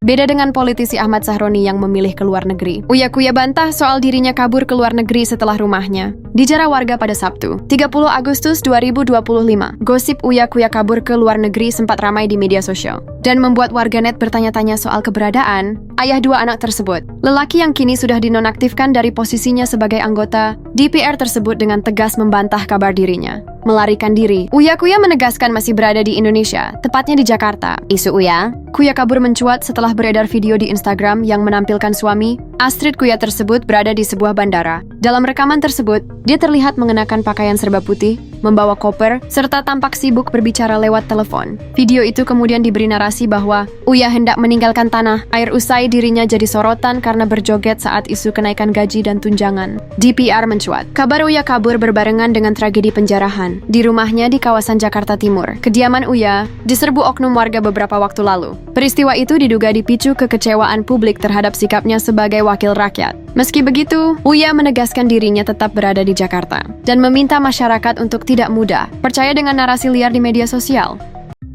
Beda dengan politisi Ahmad Sahroni yang memilih ke luar negeri. Uya Kuya bantah soal dirinya kabur ke luar negeri setelah rumahnya dijarah warga pada Sabtu, 30 Agustus 2025. Gosip Uya Kuya kabur ke luar negeri sempat ramai di media sosial dan membuat warganet bertanya-tanya soal keberadaan ayah dua anak tersebut. Lelaki yang kini sudah dinonaktifkan dari posisinya sebagai anggota DPR tersebut dengan tegas membantah kabar dirinya melarikan diri. Uya Kuya menegaskan masih berada di Indonesia, tepatnya di Jakarta. Isu Uya Kuya kabur mencuat setelah beredar video di Instagram yang menampilkan suami Astrid Kuya tersebut berada di sebuah bandara. Dalam rekaman tersebut, dia terlihat mengenakan pakaian serba putih, membawa koper, serta tampak sibuk berbicara lewat telepon. Video itu kemudian diberi narasi bahwa Uya hendak meninggalkan tanah air usai dirinya jadi sorotan karena berjoget saat isu kenaikan gaji dan tunjangan. DPR mencuat. Kabar Uya kabur berbarengan dengan tragedi penjarahan di rumahnya di kawasan Jakarta Timur. Kediaman Uya diserbu oknum warga beberapa waktu lalu. Peristiwa itu diduga dipicu kekecewaan publik terhadap sikapnya sebagai wakil rakyat. Meski begitu, Uya menegaskan dirinya tetap berada di Jakarta dan meminta masyarakat untuk tidak mudah percaya dengan narasi liar di media sosial.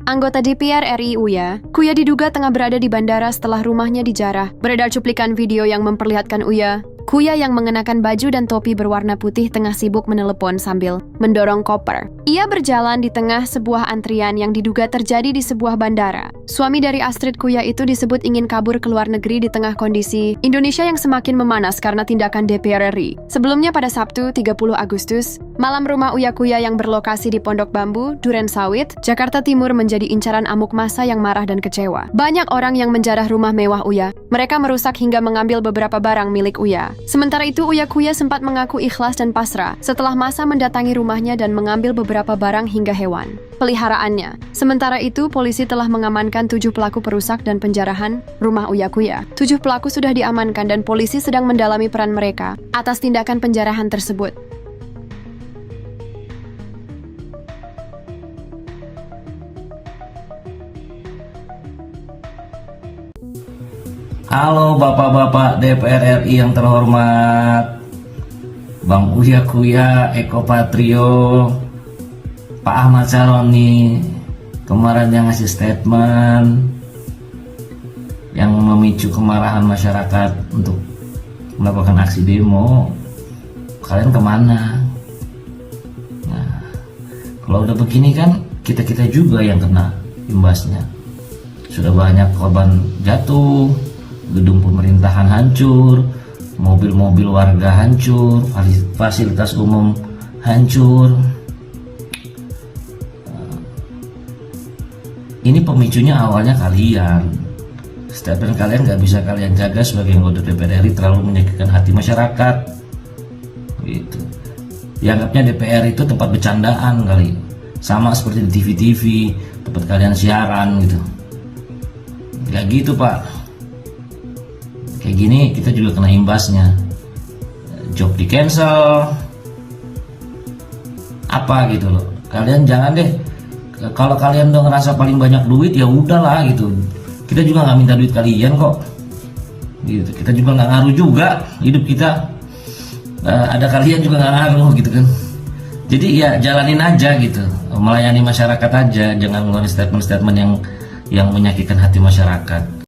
Anggota DPR RI Uya Kuya diduga tengah berada di bandara setelah rumahnya dijarah. Beredar cuplikan video yang memperlihatkan Uya Kuya yang mengenakan baju dan topi berwarna putih tengah sibuk menelepon sambil mendorong koper. Ia berjalan di tengah sebuah antrian yang diduga terjadi di sebuah bandara. Suami dari Astrid Kuya itu disebut ingin kabur ke luar negeri di tengah kondisi Indonesia yang semakin memanas karena tindakan DPR RI. Sebelumnya pada Sabtu 30 Agustus, malam rumah Uya Kuya yang berlokasi di Pondok Bambu, Duren Sawit, Jakarta Timur menjadi incaran amuk massa yang marah dan kecewa. Banyak orang yang menjarah rumah mewah Uya. Mereka merusak hingga mengambil beberapa barang milik Uya. Sementara itu, Uya Kuya sempat mengaku ikhlas dan pasrah setelah massa mendatangi rumahnya dan mengambil beberapa barang hingga hewan peliharaannya. Sementara itu, polisi telah mengamankan 7 pelaku perusak dan penjarahan rumah Uya Kuya. 7 pelaku sudah diamankan dan polisi sedang mendalami peran mereka atas tindakan penjarahan tersebut. Halo bapak-bapak DPR RI yang terhormat, Bang Uya Kuya, Eko Patrio, Pak Ahmad Sahroni kemarin yang ngasih statement yang memicu kemarahan masyarakat untuk melakukan aksi demo. Kalian kemana? Nah, kalau udah begini kan kita juga yang kena imbasnya. Sudah banyak korban jatuh, gedung pemerintahan hancur, mobil-mobil warga hancur, fasilitas umum hancur. Ini pemicunya awalnya kalian. Statement kalian gak bisa kalian jaga sebagai anggota DPR RI, terlalu menyakitkan hati masyarakat. Gitu. Dianggapnya DPR itu tempat bercandaan kali, sama seperti di TV-TV, tempat kalian siaran gitu. Gak gitu pak. Kayak gini kita juga kena imbasnya. Job di cancel, apa gitu loh. Kalian jangan deh. Kalau kalian udah ngerasa paling banyak duit ya udahlah gitu. Kita juga nggak minta duit kalian kok. Gitu. Kita juga nggak ngaruh juga hidup kita. Ada kalian juga nggak ngaruh gitu kan. Jadi ya jalanin aja gitu. Melayani masyarakat aja. Jangan ngeluarin statement-statement yang menyakitkan hati masyarakat.